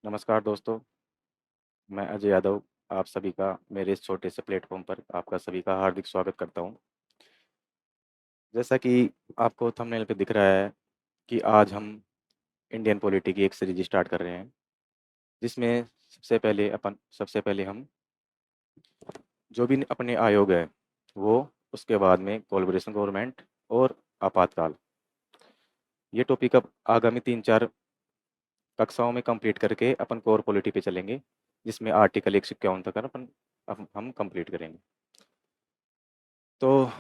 नमस्कार दोस्तों, मैं अजय यादव आप सभी का मेरे इस छोटे से प्लेटफ़ॉर्म पर आपका सभी का हार्दिक स्वागत करता हूँ। जैसा कि आपको थंबनेल पे दिख रहा है कि आज हम इंडियन पॉलिटी की एक सीरीज़ स्टार्ट कर रहे हैं, जिसमें सबसे पहले हम जो भी अपने आयोग हैं, वो उसके बाद में कोलैबोरेशन गवर्नमेंट और आपातकाल, ये टॉपिक अब आगामी 3-4 कक्षाओं में कंप्लीट करके अपन कोर पॉलिटी पे चलेंगे, जिसमें आर्टिकल 151 तक अपन अब हम कंप्लीट करेंगे। तो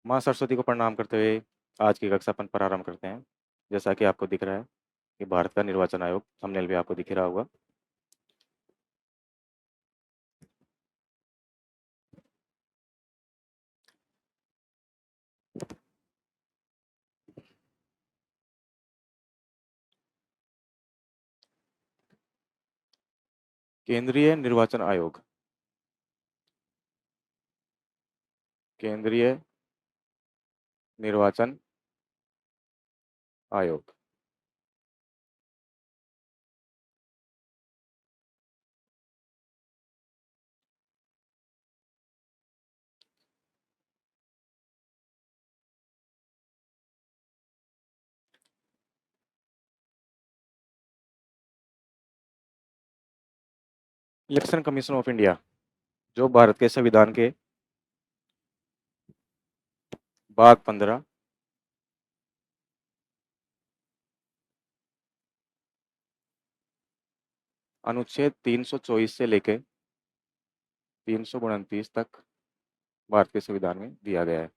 माँ सरस्वती को प्रणाम करते हुए आज की कक्षा अपन प्रारंभ करते हैं। जैसा कि आपको दिख रहा है कि भारत का निर्वाचन आयोग थंबनेल भी आपको दिख रहा होगा। केंद्रीय निर्वाचन आयोग, केंद्रीय निर्वाचन आयोग। इलेक्शन कमीशन ऑफ इंडिया, जो भारत के संविधान के भाग 15 अनुच्छेद 324 से लेकर 329 तक भारत के संविधान में दिया गया है।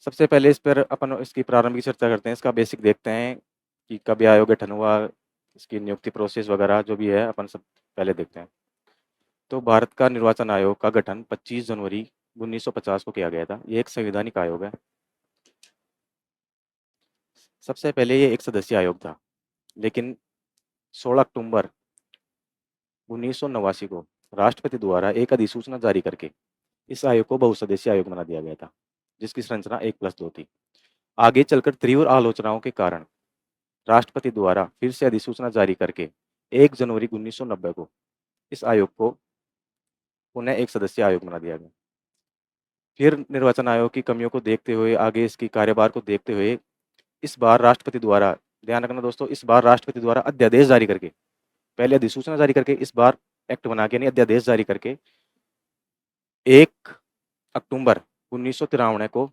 सबसे पहले इस पर अपन इसकी प्रारंभिक चर्चा करते हैं, इसका बेसिक देखते हैं कि कब ये आयोग गठन हुआ, इसकी नियुक्ति प्रोसेस वगैरह जो भी है अपन सब पहले देखते हैं। तो भारत का निर्वाचन आयोग का गठन 25 जनवरी 1950 को किया गया था। ये एक संवैधानिक आयोग है। सबसे पहले ये एक सदस्यीय आयोग था, लेकिन 16 अक्टूबर 1989 को राष्ट्रपति द्वारा एक अधिसूचना जारी करके इस आयोग को बहुसदस्यीय आयोग बना दिया गया था, जिसकी संरचना 1+2 थी। आगे चलकर तीव्र आलोचनाओं के कारण राष्ट्रपति द्वारा फिर से अधिसूचना जारी करके 1 जनवरी 1990 को इस आयोग को पुनः एक सदस्यीय आयोग बना दिया गया। फिर निर्वाचन आयोग की कमियों को देखते हुए, आगे इसकी कार्यभार को देखते हुए इस बार राष्ट्रपति द्वारा, ध्यान रखना दोस्तों, इस बार राष्ट्रपति द्वारा अध्यादेश जारी करके, पहले अधिसूचना जारी करके, इस बार एक्ट बना के नहीं, अध्यादेश जारी करके 1 अक्टूबर 1993 को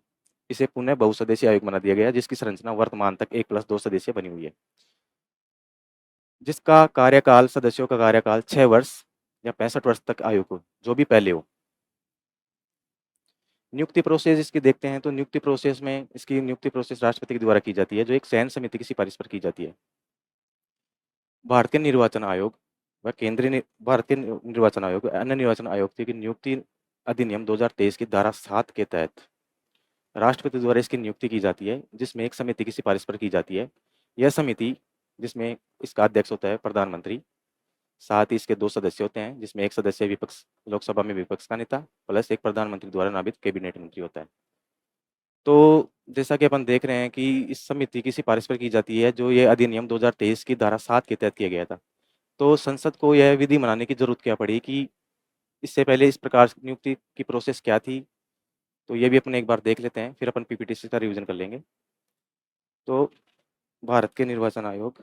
इसे पुनः बहुसदस्यीय आयोग बना दिया गया, जिसकी संरचना वर्तमान तक 1+2 सदस्य बनी हुई है, जिसका कार्यकाल, सदस्यों का कार्यकाल 6 वर्ष या 65 वर्ष तक आयोग हो, जो भी पहले हो। नियुक्ति प्रोसेस इसकी देखते हैं, तो इसकी नियुक्ति प्रोसेस राष्ट्रपति के द्वारा की जाती है, जो एक चयन समिति की सिफारिश पर की जाती है। भारतीय निर्वाचन आयोग व भारतीय निर्वाचन आयोग अन्य निर्वाचन आयोग की नियुक्ति अधिनियम 2023 की धारा 7 के तहत राष्ट्रपति द्वारा इसकी नियुक्ति की जाती है, जिसमें एक समिति की सिफारिश पर की जाती है। यह समिति, जिसमें इसका अध्यक्ष होता है प्रधानमंत्री, साथ ही इसके 2 सदस्य होते हैं, जिसमें एक सदस्य विपक्ष, लोकसभा में विपक्ष का नेता, प्लस एक प्रधानमंत्री द्वारा नामित कैबिनेट मंत्री होता है। तो जैसा कि अपन देख रहे हैं कि इस समिति की सिफारिश पर की जाती है, जो ये अधिनियम 2023 की धारा 7 के तहत किया गया था। तो संसद को यह विधि बनाने की ज़रूरत क्या पड़ी कि इससे पहले इस प्रकार की नियुक्ति की प्रोसेस क्या थी? तो ये भी अपन एक बार देख लेते हैं, फिर अपन पीपीटी का रिवीजन कर लेंगे। तो भारत के निर्वाचन आयोग,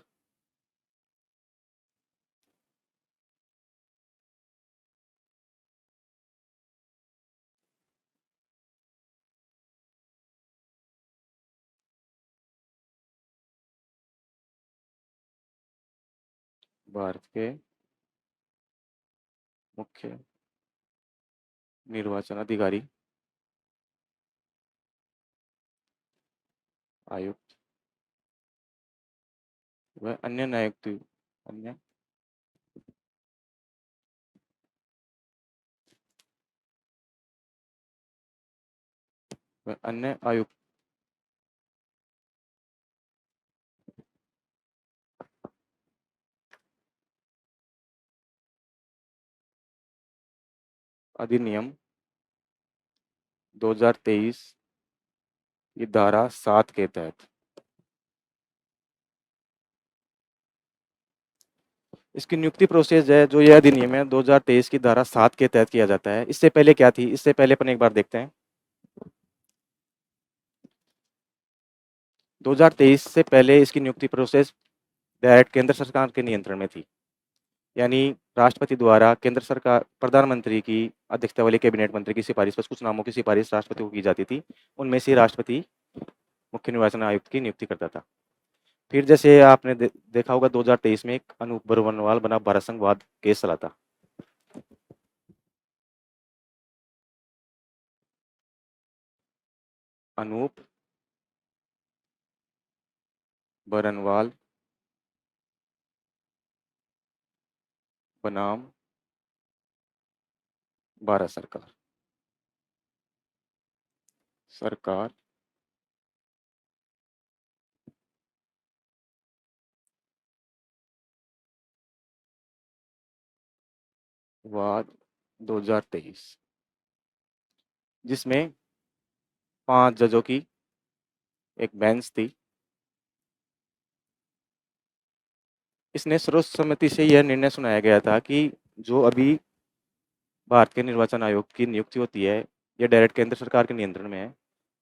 भारत के मुख्य निर्वाचन अधिकारी, आयुक्त व अन्य अन्य आयुक्त अधिनियम 2023 की धारा 7 के तहत इसकी नियुक्ति प्रोसेस है जो यह अधिनियम है 2023 की धारा 7 के तहत किया जाता है। इससे पहले क्या थी? इससे पहले अपन एक बार देखते हैं। 2023 से पहले इसकी नियुक्ति प्रोसेस डायरेक्ट केंद्र सरकार के नियंत्रण में थी। यानी राष्ट्रपति द्वारा केंद्र सरकार प्रधानमंत्री की अध्यक्षता वाले कैबिनेट मंत्री की सिफारिश पर कुछ नामों की सिफारिश राष्ट्रपति को की जाती थी। उनमें से राष्ट्रपति मुख्य निर्वाचन आयुक्त की नियुक्ति करता था। फिर जैसे आपने देखा होगा 2023 में एक अनूप बरवनवाल बना भारत संघवाद केस चला था। अनूप बरनवाल बनाम भारत सरकार वाद 2023, जिसमें 5 जजों की एक बेंच थी। इसने सर्वसम्मति से यह निर्णय सुनाया गया था कि जो अभी भारत के निर्वाचन आयोग की नियुक्ति होती है, यह डायरेक्ट केंद्र सरकार के नियंत्रण में है।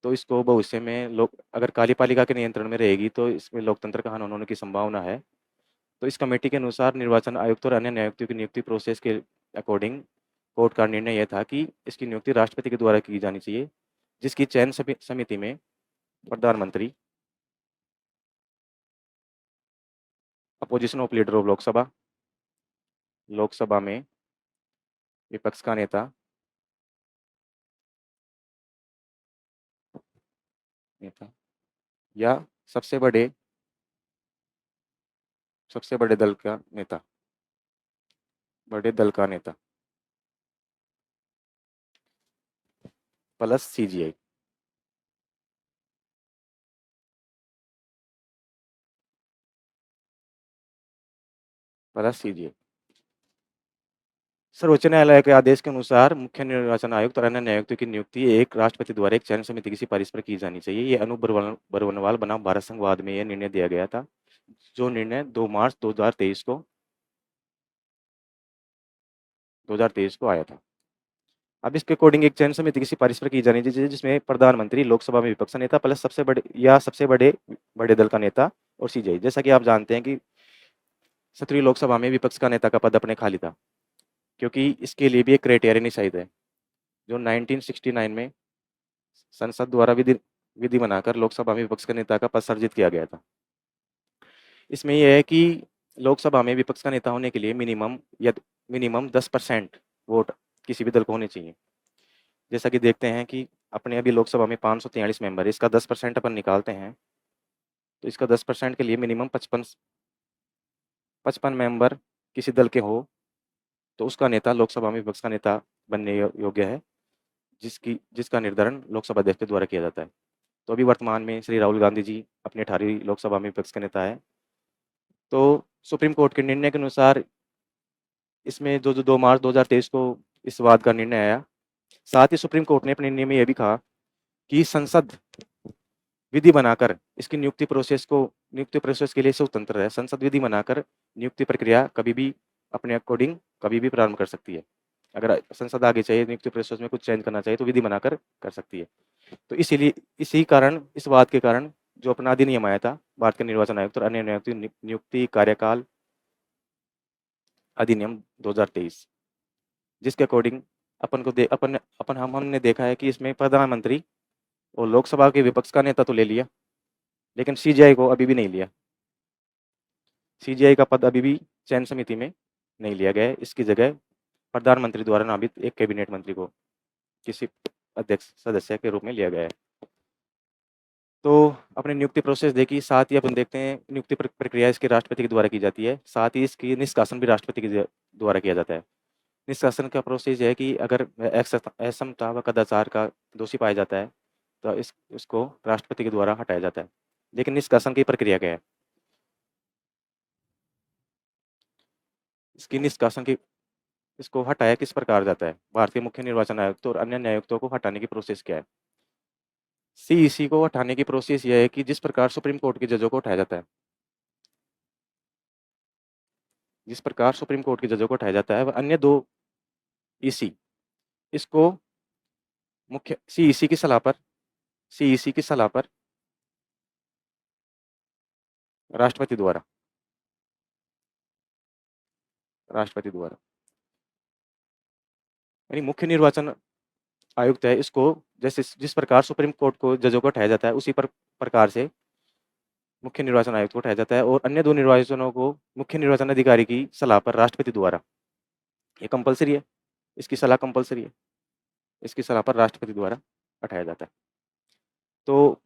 तो इसको भविष्य में लोग अगर कार्यपालिका के नियंत्रण में रहेगी तो इसमें लोकतंत्र का हनन होने की संभावना है। तो इस कमेटी के अनुसार निर्वाचन आयुक्त और अन्य न्यायायुक्तों की नियुक्ति प्रोसेस के अकॉर्डिंग कोर्ट का निर्णय यह था कि इसकी नियुक्ति राष्ट्रपति के द्वारा की जानी चाहिए, जिसकी चयन समिति में प्रधानमंत्री, opposition of leader of Lok Sabha में विपक्ष का नेता या सबसे बड़े दल का नेता, बड़े दल का नेता प्लस सीजीआई। सर्वोच्च न्यायालय के आदेश के अनुसार मुख्य निर्वाचन आयुक्त और अन्य न्यायायुक्तों की नियुक्ति एक राष्ट्रपति द्वारा एक चयन समिति की सिफारिश पर की जानी चाहिए। ये अनूप बरवनवाल बनाम भारत संघवाद में यह निर्णय दिया गया था, जो निर्णय 2 मार्च 2023 को आया था। अब इसके अकॉर्डिंग एक चयन समिति की सिफारिश पर की जानी चाहिए, जिसमें प्रधानमंत्री, लोकसभा में विपक्ष का नेता प्लस सबसे बड़े दल का नेता और सीजीआई। जैसा कि आप जानते हैं कि 17वीं लोकसभा में विपक्ष का नेता का पद अपने खाली था, क्योंकि इसके लिए भी एक क्राइटेरिया निश्चित है, जो 1969 में संसद द्वारा विधि विधि बनाकर लोकसभा में विपक्ष के नेता का पद सर्जित किया गया था। इसमें यह है कि लोकसभा में विपक्ष का नेता होने के लिए मिनिमम 10% वोट किसी भी दल को होने चाहिए। जैसा कि देखते हैं कि अपने अभी लोकसभा में 543 मेंबर है, इसका 10% अपन निकालते हैं तो इसका 10% के लिए मिनिमम 55 मेंबर किसी दल के हो तो उसका नेता लोकसभा में विपक्ष का नेता बनने योग्य है, जिसका निर्धारण लोकसभा अध्यक्ष के द्वारा किया जाता है। तो अभी वर्तमान में श्री राहुल गांधी जी अपनी 18वीं लोकसभा में विपक्ष के नेता है। तो सुप्रीम कोर्ट के निर्णय के अनुसार इसमें जो 2 मार्च 2023 को इस वाद का निर्णय आया। साथ ही सुप्रीम कोर्ट ने अपने निर्णय में यह भी कहा कि संसद विधि बनाकर इसकी नियुक्ति प्रोसेस के लिए स्वतंत्र है। संसद विधि बनाकर नियुक्ति प्रक्रिया कभी भी अपने अकॉर्डिंग कभी भी प्रारंभ कर सकती है। अगर संसद आगे चाहिए नियुक्ति प्रोसेस में कुछ चेंज करना चाहिए तो विधि बनाकर कर सकती है। तो इसीलिए इस बात के कारण जो अपना अधिनियम आया था भारत के निर्वाचन आयुक्त और अन्य नियुक्ति कार्यकाल अधिनियम 2023, जिसके अकॉर्डिंग अपन को अपन अपन हमने देखा है कि इसमें प्रधानमंत्री और लोकसभा के विपक्ष का नेता तो ले लिया, लेकिन सीजीआई को अभी भी नहीं लिया। सीजीआई का पद अभी भी चयन समिति में नहीं लिया गया है। इसकी जगह प्रधानमंत्री द्वारा नामित एक कैबिनेट मंत्री को किसी अध्यक्ष सदस्य के रूप में लिया गया है। तो अपने नियुक्ति प्रोसेस देखी, साथ ही अपन देखते हैं नियुक्ति प्रक्रिया इसके राष्ट्रपति के द्वारा की जाती है। साथ ही इसकी निष्कासन भी राष्ट्रपति के द्वारा किया जाता है। निष्कासन का प्रोसेस है कि अगर असमता व कदाचार का दोषी पाया जाता है तो इसको राष्ट्रपति के द्वारा हटाया जाता है। लेकिन निष्कासन की प्रक्रिया क्या है? इसको हटाया किस प्रकार जाता है? भारतीय मुख्य निर्वाचन आयुक्त और अन्य न्यायायुक्तों को हटाने की प्रोसेस क्या है? सीईसी को हटाने की प्रोसेस यह है कि जिस प्रकार सुप्रीम कोर्ट के जजों को हटाया जाता है, जिस प्रकार सुप्रीम कोर्ट के जजों को हटाया जाता है, वह अन्य 2 ईसी इसको मुख्य सीईसी की सलाह पर राष्ट्रपति द्वारा यानी मुख्य निर्वाचन आयुक्त है, इसको जैसे जिस प्रकार सुप्रीम कोर्ट को जजों को हटाया जाता है, उसी प्रकार से मुख्य निर्वाचन आयुक्त को हटाया जाता है और अन्य 2 निर्वाचनों को मुख्य निर्वाचन अधिकारी की सलाह पर राष्ट्रपति द्वारा, ये कंपल्सरी है, इसकी सलाह कंपल्सरी है, इसकी सलाह पर राष्ट्रपति द्वारा हटाया जाता है। तो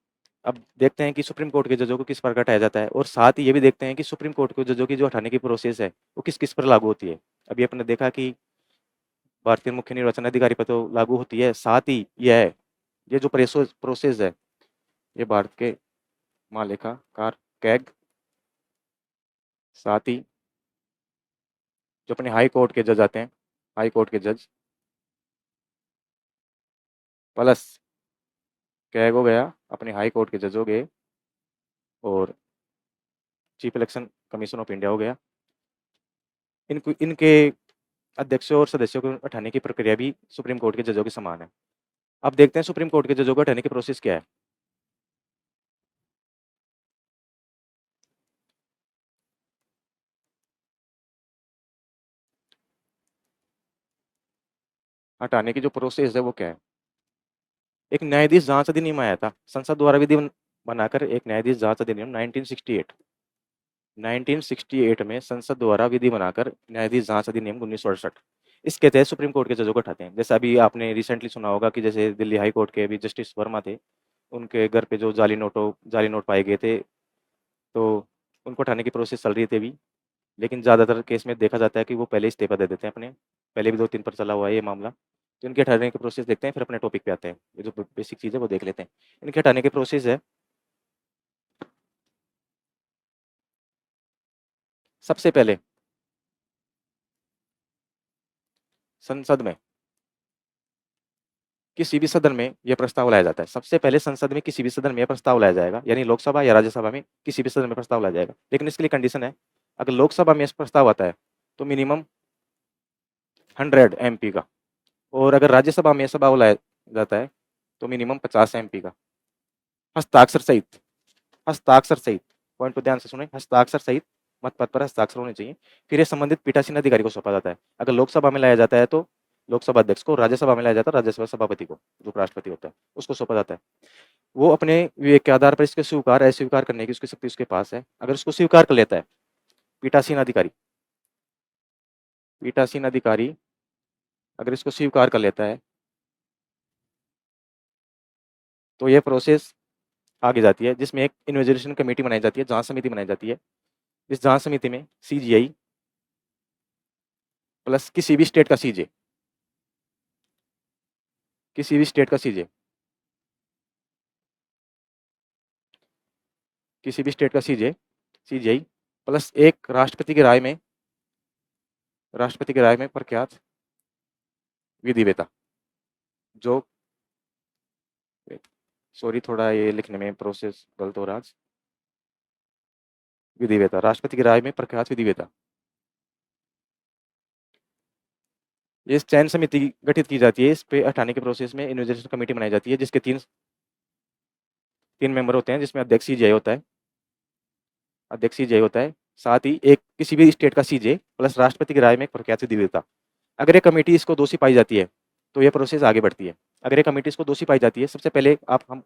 अब देखते हैं कि सुप्रीम कोर्ट के जजों को किस प्रकार हटाया जाता है और साथ ही ये भी देखते हैं कि सुप्रीम कोर्ट के जजों की जो हटाने की प्रोसेस है, वो किस-किस पर लागू होती है। अभी आपने देखा कि भारतीय मुख्य निर्वाचन अधिकारी पर तो लागू होती है, साथ ही ये जो प्रोसेस है, ये भारत के महालेखाकार कैग, साथ ही जो अपने हाई कोर्ट के जज आते हैं, हाई कोर्ट के जज प्लस कैग हो गया, अपने हाई कोर्ट के जज हो गए और chief election commission of India हो गया। इनके अध्यक्षों और सदस्यों को हटाने की प्रक्रिया भी सुप्रीम कोर्ट के जजों के समान है। अब देखते हैं सुप्रीम कोर्ट के जजों को हटाने की प्रोसेस क्या है। हटाने की जो प्रोसेस है वो क्या है? एक न्यायाधीश जांच अधिनियम आया था, संसद द्वारा विधि बनाकर एक न्यायाधीश जांच अधिनियम 1968 में संसद द्वारा विधि बनाकर न्यायाधीश जांच अधिनियम 1968 इसके तहत सुप्रीम कोर्ट के जजों को हटाते हैं। जैसे अभी आपने रिसेंटली सुना होगा कि जैसे दिल्ली हाई कोर्ट के अभी जस्टिस वर्मा थे, उनके घर पे जो जाली नोट पाए गए थे, तो उनको हटाने की प्रोसेस चल रही थी अभी। लेकिन ज़्यादातर केस में देखा जाता है कि वो पहले इस्तीफा दे देते हैं अपने, पहले भी 2-3 पर चला हुआ है ये मामला। तो इनके हटाने की प्रोसेस देखते हैं, फिर अपने टॉपिक पे आते हैं। ये जो बेसिक चीज़ है वो देख लेते हैं। इनके हटाने की प्रोसेस है, सबसे पहले संसद में किसी भी सदन में ये प्रस्ताव लाया जाता है। सबसे पहले संसद में किसी भी सदन में ये प्रस्ताव लाया जाएगा, यानी लोकसभा या राज्यसभा में किसी भी सदन में प्रस्ताव लाया जाएगा। लेकिन इसके लिए कंडीशन है, अगर लोकसभा में प्रस्ताव आता है तो मिनिमम 100 एमपी का, और अगर राज्यसभा में प्रस्ताव लाया जाता है तो मिनिमम 50 एमपी का। हस्ताक्षर सहित, हस्ताक्षर सहित, पॉइंट को ध्यान से सुने, हस्ताक्षर सहित मतपत्र पर हस्ताक्षर होने चाहिए। फिर ये संबंधित पीठासीन अधिकारी को सौंपा जाता है। अगर लोकसभा में लाया जाता है तो लोकसभा अध्यक्ष को, राज्यसभा में लाया जाता है राज्यसभा सभापति को, जो राष्ट्रपति होता है, उसको सौंपा जाता है। वो अपने विवेक के आधार पर इसके स्वीकार अस्वीकार करने की उसकी शक्ति उसके पास है। अगर उसको स्वीकार कर लेता है पीठासीन अधिकारी, पीठासीन अधिकारी अगर इसको स्वीकार कर लेता है तो ये प्रोसेस आगे जाती है, जिसमें एक इन्वेस्टिगेशन कमेटी बनाई जाती है, जांच समिति बनाई जाती है। इस जांच समिति में सीजीआई प्लस किसी भी स्टेट का सीजे, किसी भी स्टेट का सीजे, किसी भी स्टेट का सीजीआई प्लस एक राष्ट्रपति की राय में प्रख्यात विधिवेता, जो सॉरी थोड़ा ये लिखने में प्रोसेस गलत हो रहा है। विधिवेता, राष्ट्रपति की राय में प्रख्यात विधिवेता, ये चयन समिति गठित की जाती है। इस पे हटाने के प्रोसेस में इन्वेस्टिगेशन कमेटी बनाई जाती है, जिसके तीन मेंबर होते हैं, जिसमें अध्यक्ष सीजीआई होता है, अध्यक्ष सीजीआई होता है, साथ ही एक किसी भी स्टेट का सीजे प्लस राष्ट्रपति की राय में एक प्रख्यात विधिवेता। अगर ये कमेटी इसको दोषी पाई जाती है तो ये प्रोसेस आगे बढ़ती है। अगर ये कमेटी इसको दोषी पाई जाती है, सबसे पहले हम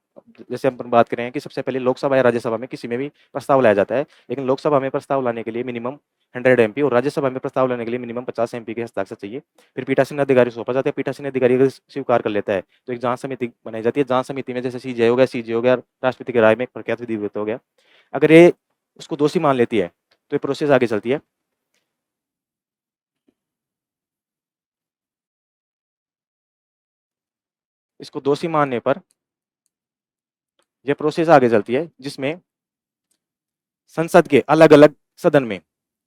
जैसे हम बात करें कि सबसे पहले लोकसभा या राज्यसभा में किसी में भी प्रस्ताव लाया जाता है, लेकिन लोकसभा में प्रस्ताव लाने के लिए मिनिमम 100 एमपी और राज्यसभा में प्रस्ताव लाने के लिए मिनिमम 50 एमपी के हस्ताक्षर चाहिए। फिर पीठासीन अधिकारी सौंपा जाता है। पीठासीन अधिकारी अगर स्वीकार कर लेता है तो एक जांच समिति बनाई जाती है। जांच समिति में जैसे सीजे हो गया, राष्ट्रपति की राय में एक प्रख्यात विधिवेता हो गया। अगर ये उसको दोषी मान लेती है तो ये प्रोसेस आगे चलती है। इसको दोषी मानने पर यह प्रोसेस आगे चलती है, जिसमें संसद के अलग-अलग सदन में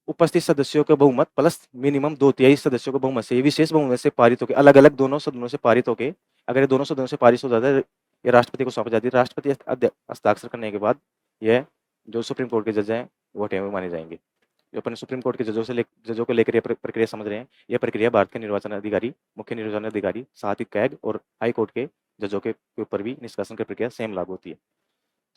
उपस्थित सदस्यों के बहुमत प्लस मिनिमम 2/3 सदस्यों के बहुमत से, विशेष बहुमत से पारित होकर, अलग-अलग दोनों सदनों से पारित होके, अगर ये दोनों सदनों से पारित हो जाता है, ये राष्ट्रपति को सौंपी जाती है। राष्ट्रपति हस्ताक्षर करने के बाद यह जो सुप्रीम कोर्ट के जज हैं वो हटे हुए माने जाएंगे। जो अपन सुप्रीम कोर्ट के जजों को लेकर ये प्रक्रिया समझ रहे हैं, ये प्रक्रिया भारत के निर्वाचन अधिकारी, मुख्य निर्वाचन अधिकारी, साथ ही कैग और हाई कोर्ट के जजों के ऊपर भी निष्कासन की प्रक्रिया सेम लागू होती है।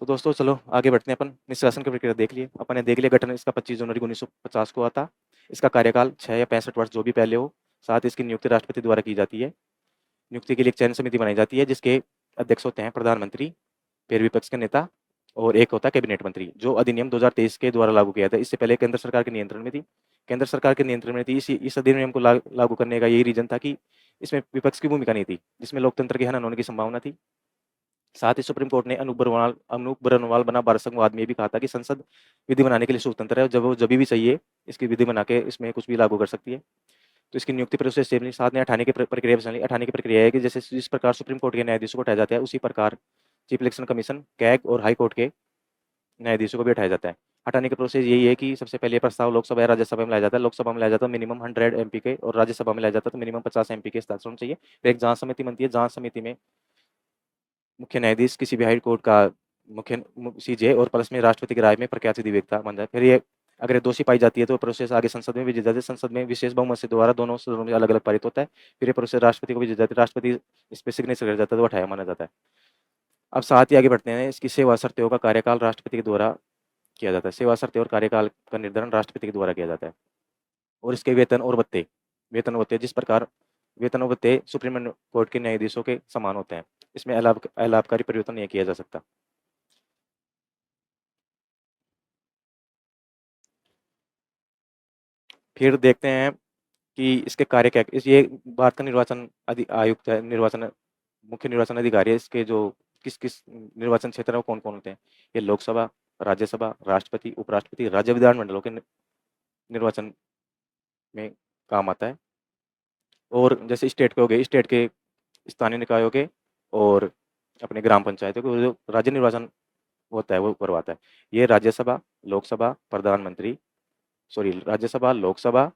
तो दोस्तों चलो आगे बढ़ते हैं। अपन निष्कासन की प्रक्रिया देख लिए, अपन ने देख लिया गठन इसका 25 जनवरी 1950 को आता। इसका कार्यकाल 6 या 65 वर्ष जो भी पहले हो। साथ ही इसकी नियुक्ति राष्ट्रपति द्वारा की जाती है। नियुक्ति के लिए एक चयन समिति बनाई जाती है जिसके अध्यक्ष होते हैं प्रधानमंत्री, फिर विपक्ष के नेता और एक होता है कैबिनेट मंत्री, जो अधिनियम 2023 के द्वारा लागू किया था। इससे पहले केंद्र सरकार के नियंत्रण में थी। केंद्र सरकार के नियंत्रण में थी। इस अधिनियम को लागू करने का यही रीजन था कि इसमें विपक्ष की भूमिका नहीं थी, जिसमें लोकतंत्र के हनन होने की संभावना थी। साथ ही सुप्रीम कोर्ट ने अनूप बरनवाल बना भारत संघवाद में भी कहा था कि संसद विधि बनाने के लिए स्वतंत्र है, जब वो जब भी चाहिए इसकी विधि बना के इसमें कुछ भी लागू कर सकती है। तो इसकी नियुक्ति प्रोसेस सेम नहीं। साथ में अठाने की प्रक्रिया भी चली। अठाने की प्रक्रिया है कि जैसे जिस प्रकार सुप्रीम कोर्ट के न्यायाधीशों को हटाया जाता है, उसी प्रकार चीफ इलेक्शन कमीशन, कैग और हाई कोर्ट के न्यायाधीशों को भी हटाया जाता है। हटाने का प्रोसेस यही है कि सबसे पहले प्रस्ताव लोकसभा या राज्यसभा में लाया जाता है। लोकसभा में लाया जाता है मिनिमम 100 एमपी के, और राज्यसभा में लाया जाता है तो मिनिमम 50 एमपी के हस्ताक्षर होने चाहिए। फिर एक जांच समिति बनती है। जांच समिति में मुख्य न्यायाधीश किसी भी हाई कोर्ट का मुख्य सीजे और प्लस में राष्ट्रपति की राय में प्रख्यात विधिवेत्ता बन जाए। फिर ये अगर ये दोषी पाई जाती है तो प्रोसेस आगे संसद में भेजी जाती है। संसद में विशेष बहुमत से द्वारा दोनों सदनों में अलग अलग पारित होता है। फिर ये प्रोसेस राष्ट्रपति को भेजी जाती है। राष्ट्रपति इस पर सिग्नेचर कर जाता है तो हटाया माना जाता है। अब साथ ही आगे बढ़ते हैं। इसकी सेवा शर्तें का कार्यकाल राष्ट्रपति के द्वारा किया जाता है। सेवा शर्तें और कार्यकाल का निर्धारण राष्ट्रपति के द्वारा किया जाता है। और इसके वेतन और भत्ते जिस प्रकार वेतन और भत्ते सुप्रीम कोर्ट के न्यायाधीशों के समान होते हैं। इसमें अलाभकारी परिवर्तन नहीं किया जा सकता। फिर देखते हैं कि इसके कार्य क्या ये भारत का निर्वाचन आयुक्त है, मुख्य निर्वाचन अधिकारी है। इसके जो किस किस निर्वाचन क्षेत्र है वो कौन कौन होते हैं। ये लोकसभा, राज्यसभा, राष्ट्रपति, उपराष्ट्रपति, राज्य विधानमंडलों के निर्वाचन में काम आता है। और जैसे स्टेट के हो गए, स्टेट के स्थानीय निकाय हो गए, और अपने ग्राम पंचायतों को जो राज्य निर्वाचन होता है वो करवाता है। ये राज्यसभा, लोकसभा, राज्यसभा, लोकसभा,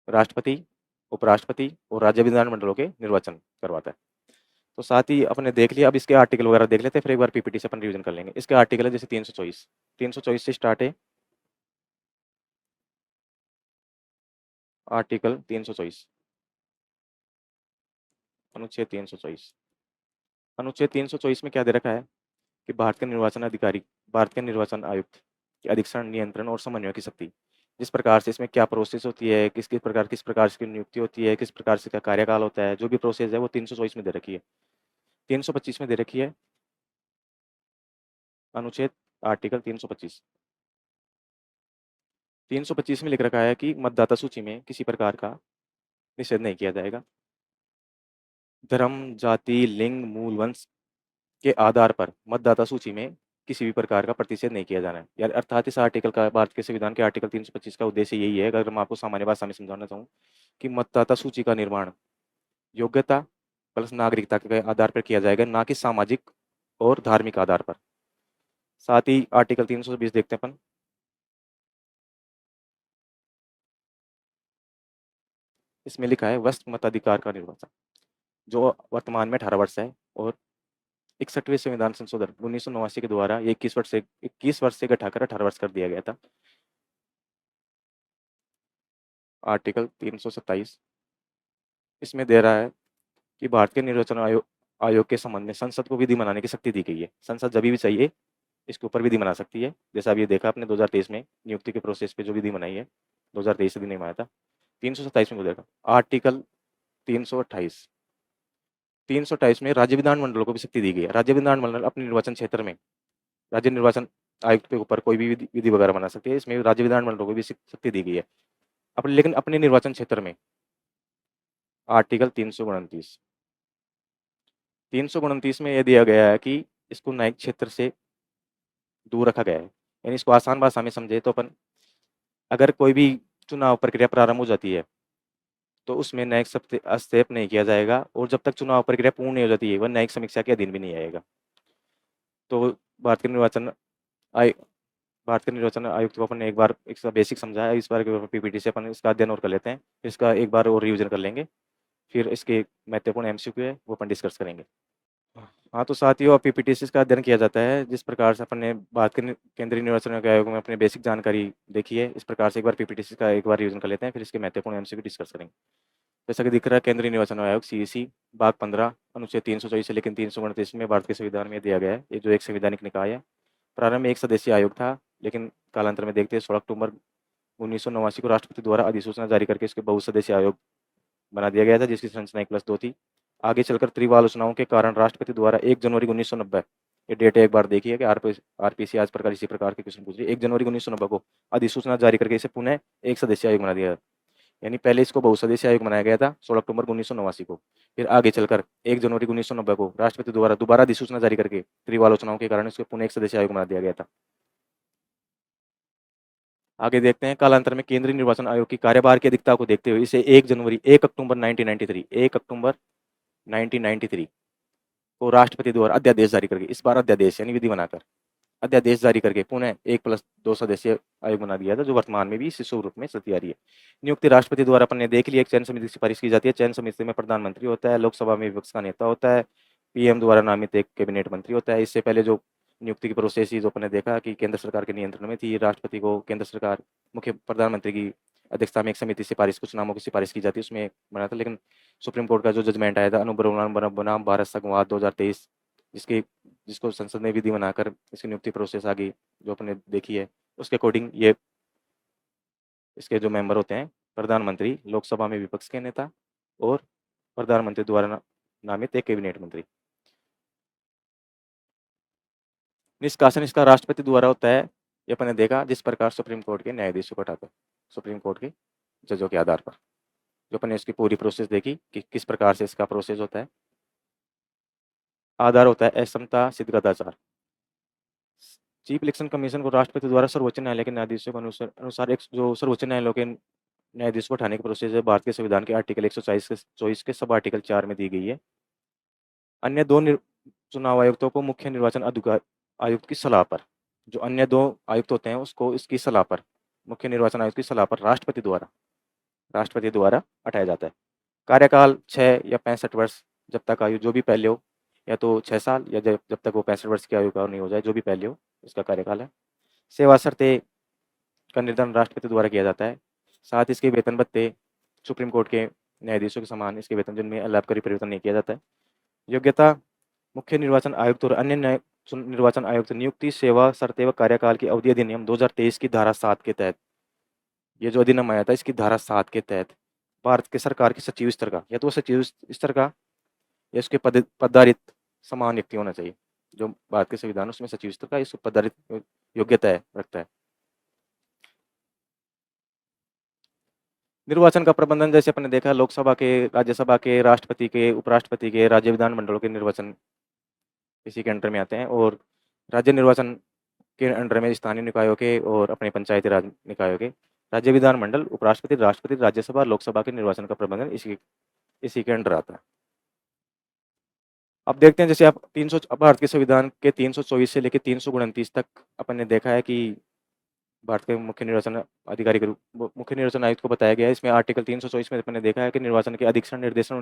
राष्ट्रपति, उपराष्ट्रपति और राज्य विधानमंडलों के निर्वाचन करवाता है। तो साथ ही अपने देख लिया। अब इसके आर्टिकल वगैरह देख लेते हैं, फिर एक बार पीपीटी से अपन रिवीजन कर लेंगे। इसके आर्टिकल है जैसे 324 से स्टार्ट है। आर्टिकल 324, अनुच्छेद 324। अनुच्छेद 324 में क्या दे रखा है कि भारत के निर्वाचन आयुक्त की अधिक्षण, नियंत्रण और समन्वय की शक्ति, जिस प्रकार से इसमें क्या प्रोसेस होती है, किस प्रकार से नियुक्ति होती है, किस प्रकार से क्या कार्यकाल होता है, जो भी प्रोसेस है वो 324 में दे रखी है। 325 में दे रखी है अनुच्छेद आर्टिकल 325। 325 में लिख रखा है कि मतदाता सूची में किसी प्रकार का निषेध नहीं किया जाएगा। धर्म, जाति, लिंग, मूल वंश के आधार पर मतदाता सूची में किसी भी प्रकार का प्रतिषेध नहीं किया जाना है। यार अर्थात इस आर्टिकल का, भारत के संविधान के आर्टिकल 325 का उद्देश्य यही है, अगर मैं आपको सामान्य भाषा में समझाना चाहूँ, कि मतदाता सूची का निर्माण योग्यता प्लस नागरिकता के आधार पर किया जाएगा, ना कि सामाजिक और धार्मिक आधार पर। साथ ही आर्टिकल 320 देखते हैं अपन। इसमें लिखा है वरिष्ठ मताधिकार का निर्वाचन, जो वर्तमान में 18 वर्ष है, और 61वें संविधान संशोधन 1989 के द्वारा 21 वर्ष से घटाकर 18 वर्ष कर दिया गया था। आर्टिकल 327 इसमें दे रहा है कि भारत के निर्वाचन आयोग के संबंध में संसद को विधि बनाने की शक्ति दी गई है। संसद जब भी चाहिए इसके ऊपर विधि बना सकती है। जैसा अब ये देखा आपने 2023 में नियुक्ति के प्रोसेस पे जो विधि बनाई है, 2023 अधिनियम आया था। 327 में देखा आर्टिकल 328। 328 में राज्य विधानमंडलों को भी शक्ति दी गई है। राज्य विधानमंडल अपने निर्वाचन क्षेत्र में राज्य निर्वाचन आयुक्त के ऊपर कोई भी विधि वगैरह बना सकती है। इसमें राज्य विधानमंडलों को भी शक्ति दी गई है लेकिन अपने निर्वाचन क्षेत्र में। आर्टिकल 329 में यह दिया गया है कि इसको न्यायिक क्षेत्र से दूर रखा गया है। यानी इसको आसान भाषा में समझे तो अपन, अगर कोई भी चुनाव प्रक्रिया प्रारंभ हो जाती है तो उसमें न्यायिक हस्तक्षेप नहीं किया जाएगा, और जब तक चुनाव प्रक्रिया पूर्ण नहीं हो जाती है वह न्यायिक समीक्षा के अधीन भी नहीं आएगा। तो भारत के निर्वाचन आय भारत के निर्वाचन आयुक्त को अपन ने एक बार इसका बेसिक समझा है। इस बार के पीपीटी से अपन इसका अध्ययन और कर लेते हैं, इसका एक बार और रिविजन कर लेंगे, फिर इसके महत्वपूर्ण एमसीक्यू है वो अपन डिस्कस करेंगे। हाँ, तो साथियों अब पीपीटीसीज़ का अध्ययन किया जाता है, जिस प्रकार से अपन ने भारत के केंद्रीय निर्वाचन आयोग में अपनी बेसिक जानकारी देखी है, इस प्रकार से एक बार पीपीटीसीज़ का एक बार रिवीजन कर लेते हैं, फिर इसके महत्वपूर्ण एमसीक्यू डिस्कस करेंगे। जैसा कि दिख रहा है केंद्रीय निर्वाचन आयोग सीईसी भाग 15 अनुच्छेद 324 से लेकर 329 में भारत के संविधान में दिया गया है। ये जो एक संवैधानिक निकाय है। प्रारंभ में एक सदस्यीय आयोग था, लेकिन कालांतर में देखते हैं 16 अक्टूबर 1989 को राष्ट्रपति द्वारा अधिसूचना जारी करके इसके बहुसदस्यीय आयोग बना दिया गया था, जिसकी संरचना 1+2 थी। आगे चलकर त्रिवाल आलोचनाओं के कारण राष्ट्रपति द्वारा 1 जनवरी 1990, ये डेट एक बार देखिए कि आरपीसी आज प्रकार इसी प्रकार के क्वेश्चन पूछ रही है। 1 जनवरी 1990 को अधिसूचना जारी करके इसे पुनः एक सदस्यीय आयोग बना दिया। यानी पहले इसको बहुसदस्यीय आयोग बनाया गया था 16 अक्टूबर 1989 को। फिर आगे चलकर 1 जनवरी 1990 को राष्ट्रपति द्वारा दोबारा अधिसूचना जारी करके त्रिवाल आलोचनाओं के कारण इसको पुनः एक सदस्यीय आयोग बना दिया गया था। आगे देखते हैं कालांतर में केंद्रीय निर्वाचन आयोग की कार्यभार की अधिकता को देखते हुए इसे 1 अक्टूबर 1993 को राष्ट्रपति द्वारा अध्यादेश जारी करके, इस बार अध्यादेश यानी विधि बनाकर अध्यादेश जारी करके पुनः 1+2 सदस्यीय आयोग बना दिया था, जो वर्तमान में भी इसी स्वरूप में चलती आ रही है। नियुक्ति राष्ट्रपति द्वारा अपन ने देख लिया, एक चयन समिति की सिफारिश की जाती है। चयन समिति में प्रधानमंत्री होता है, लोकसभा में विपक्ष का नेता होता है, पीएम द्वारा नामित एक कैबिनेट मंत्री होता है। इससे पहले जो नियुक्ति की प्रोसेस जो अपन ने देखा कि केंद्र सरकार के नियंत्रण में थी, राष्ट्रपति को केंद्र सरकार मुख्य प्रधानमंत्री की अध्यक्षता में एक समिति सिफारिश कुछ नामों की सिफारिश की जाती है, उसमें बना था। लेकिन सुप्रीम कोर्ट का जो जजमेंट आया था अनुबंध बनाम भारत संघवाद 2023, जिसकी जिसको संसद ने विधि बनाकर इसकी नियुक्ति प्रोसेस आगे जो अपने देखी है, उसके अकॉर्डिंग ये इसके जो मेंबर होते हैं प्रधानमंत्री, लोकसभा में विपक्ष के नेता और प्रधानमंत्री द्वारा नामित एक कैबिनेट मंत्री। निष्कासन इसका राष्ट्रपति द्वारा होता है, ये अपन ने देखा जिस प्रकार सुप्रीम कोर्ट के न्यायाधीशों को हटाकर सुप्रीम कोर्ट के जजों के आधार पर, जो अपन ने इसकी पूरी प्रोसेस देखी कि किस प्रकार से इसका प्रोसेस होता है। आधार होता है असमता सिद्ध कदाचार। चीफ इलेक्शन कमीशन को राष्ट्रपति द्वारा सर्वोच्च न्यायालय के न्यायाधीशों के अनुसार एक जो सर्वोच्च न्यायालय के न्यायाधीश को हटाने की प्रोसेस है, भारत के संविधान के आर्टिकल 124 के सब आर्टिकल 4 में दी गई है। अन्य दो चुनाव आयुक्तों को मुख्य निर्वाचन आयुक्त की सलाह पर, जो अन्य दो आयुक्त होते हैं उसको इसकी सलाह पर, मुख्य निर्वाचन आयुक्त की सलाह पर राष्ट्रपति द्वारा हटाया जाता है। कार्यकाल 6 या 65 वर्ष, जब तक आयु जो भी पहले हो, या तो 6 साल या जब तक वो 65 वर्ष की आयु का नहीं हो जाए, जो भी पहले हो इसका कार्यकाल है। सेवा शर्तें का निर्धारण राष्ट्रपति द्वारा किया जाता है। साथ ही इसके वेतन भत्ते सुप्रीम कोर्ट के न्यायाधीशों के समान इसके वेतन जिनमें लाभकारी परिवर्तन नहीं किया जाता है। योग्यता मुख्य निर्वाचन आयुक्त और अन्य निर्वाचन आयुक्त नियुक्ति, सेवा शर्तें व कार्यकाल की अवधि अधिनियम 2023 की धारा 7 के तहत, ये जो अधिनियम आया था इसकी धारा 7 के तहत भारत के सरकार के सचिव स्तर का, या तो सचिव स्तर का या इसके पदाधित समान व्यक्ति होना चाहिए। जो भारत के संविधान उसमें सचिव स्तर का इस पदाधित योग्यता है रखता है। निर्वाचन का प्रबंधन जैसे अपन ने देखा लोकसभा के, राज्यसभा के, राष्ट्रपति के, उपराष्ट्रपति के, राज्य विधानमंडलों के निर्वाचन इसी के अंडर में आते हैं, और राज्य निर्वाचन के अंडर में स्थानीय निकायों के और अपने पंचायती राज निकायों के, राज्य विधानमंडल, उपराष्ट्रपति, राष्ट्रपति, राज्यसभा, लोकसभा के निर्वाचन का प्रबंधन इसी के अंडर आता है। अब देखते हैं जैसे आप 300 भारत के संविधान के 324 से लेकर 329 तक अपन ने देखा है कि भारत के मुख्य निर्वाचन अधिकारी के रूप मुख्य निर्वाचन आयुक्त को बताया गया है। इसमें आर्टिकल 324 में अपन ने देखा है कि निर्वाचन के अधीक्षण निर्देशन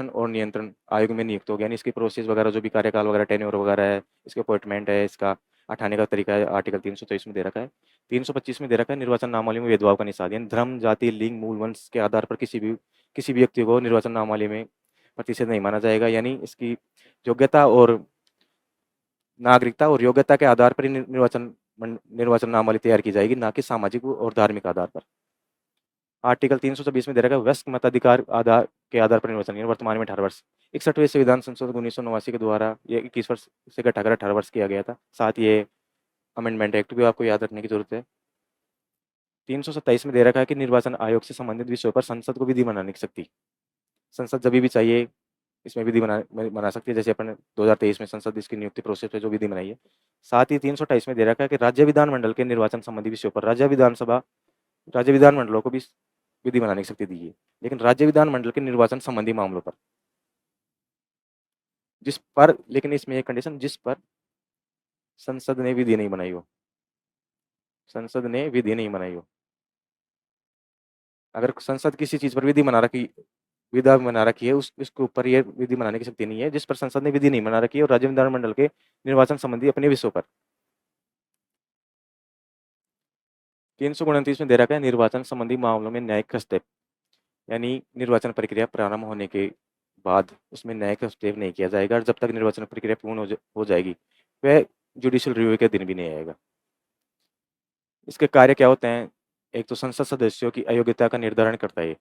और नियंत्रण आयोग में नियुक्त हो गया। यानी इसकी प्रोसेस वगैरह जो भी कार्यकाल वगैरह टेन्योर वगैरह है, इसके अपॉइंटमेंट है, इसका हटाने का तरीका है, आर्टिकल 324 में दे रखा है। 325 में दे रखा है निर्वाचन नामावली में भेदभाव का निषेध, यानी धर्म, जाति, लिंग, मूल वंश के आधार पर किसी भी व्यक्ति को निर्वाचन नामावली में प्रतिशत नहीं माना जाएगा। यानी इसकी योग्यता और नागरिकता और योग्यता के आधार पर ही निर्वाचन नामावली तैयार की जाएगी, ना कि सामाजिक और धार्मिक आधार पर। आर्टिकल 326 में दे रखा है वयस्क मताधिकार आधार के आधार पर निर्वाचन, वर्तमान में 18 वर्ष। 61वें संविधान संशोधन 1989 के द्वारा ये 21 वर्ष से घटाकर 18 वर्ष किया गया था। साथ ये अमेंडमेंट एक्ट भी आपको याद रखने की जरूरत है। 327 में दे रखा है कि निर्वाचन आयोग से संबंधित विषयों पर संसद को विधि बना नहीं सकती। संसद जब भी चाहिए इसमें विधि बना सकती है, जैसे अपन 2023 में संसद इसकी नियुक्ति प्रोसेस पे जो विधि बनाई है। साथ ही 328 में दे रखा है कि राज्य विधानमंडल के निर्वाचन संबंधी विषयों पर राज्य विधानमंडलों को भी विधि बनाने की शक्ति दी है, लेकिन राज्य विधानमंडल के निर्वाचन संबंधी मामलों पर लेकिन इसमें एक कंडीशन, जिस पर संसद ने विधि नहीं बनाई हो। संसद ने विधि नहीं बनाई हो। अगर संसद किसी चीज पर विधा बना रखी है, उसके ऊपर ये विधि बनाने की शक्ति नहीं है, जिस पर संसद ने विधि नहीं बना रखी है और राज्य विधानमंडल के निर्वाचन संबंधी अपने विषयों पर 329 में दे रखा है निर्वाचन संबंधी मामलों में न्यायिक हस्तक्षेप, यानी निर्वाचन प्रक्रिया प्रारंभ होने के बाद उसमें न्यायिक हस्तक्षेप नहीं किया जाएगा और जब तक निर्वाचन प्रक्रिया पूर्ण हो जाएगी वह जुडिशियल रिव्यू के दिन भी नहीं आएगा। इसके कार्य क्या होते हैं? एक तो संसद सदस्यों की अयोग्यता का निर्धारण करता है,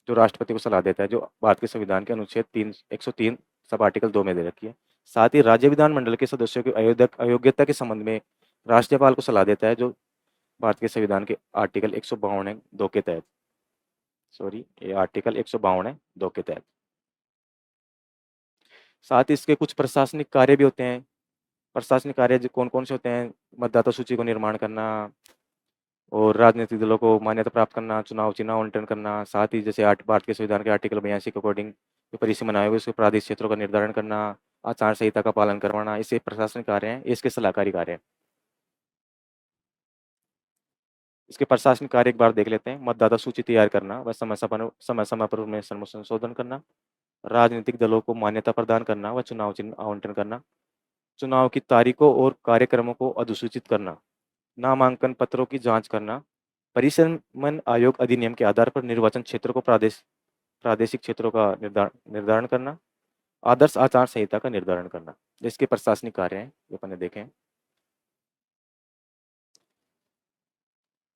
जो राष्ट्रपति को सलाह देता है, जो भारत के संविधान के अनुच्छेद 103 सब आर्टिकल 2 में दे रखी है। साथ ही राज्य विधानमंडल के सदस्यों की अयोग्यता के संबंध में राज्यपाल को सलाह देता है, जो भारत के संविधान के आर्टिकल 152 है 2 के तहत, ये आर्टिकल 152 है 2 के तहत। साथ ही इसके कुछ प्रशासनिक कार्य भी होते हैं। प्रशासनिक कार्य कौन कौन से होते हैं? मतदाता सूची को निर्माण करना और राजनीतिक दलों को मान्यता प्राप्त करना, चुनाव चिन्ह आवंटन करना, साथ ही जैसे भारत के संविधान के आर्टिकल 82 के अकॉर्डिंग जो परिसीमन बनाए हुए उसके प्रादेशिक क्षेत्रों का निर्धारण करना, आचार संहिता का पालन करवाना, इससे प्रशासनिक कार्य हैं, इसके सलाहकारी कार्य हैं। इसके प्रशासनिक कार्य एक बार देख लेते हैं। मतदाता सूची तैयार करना व समय समय पर उनमें संशोधन करना, राजनीतिक दलों को मान्यता प्रदान करना व चुनाव चिन्ह आवंटन करना, चुनाव की तारीखों और कार्यक्रमों को अधिसूचित करना, नामांकन पत्रों की जांच करना, परिसीमन आयोग अधिनियम के आधार पर निर्वाचन क्षेत्रों को प्रादेशिक क्षेत्रों का निर्धारण करना, आदर्श आचार संहिता का निर्धारण करना। इसके प्रशासनिक कार्य हैं, ये अपने देखें।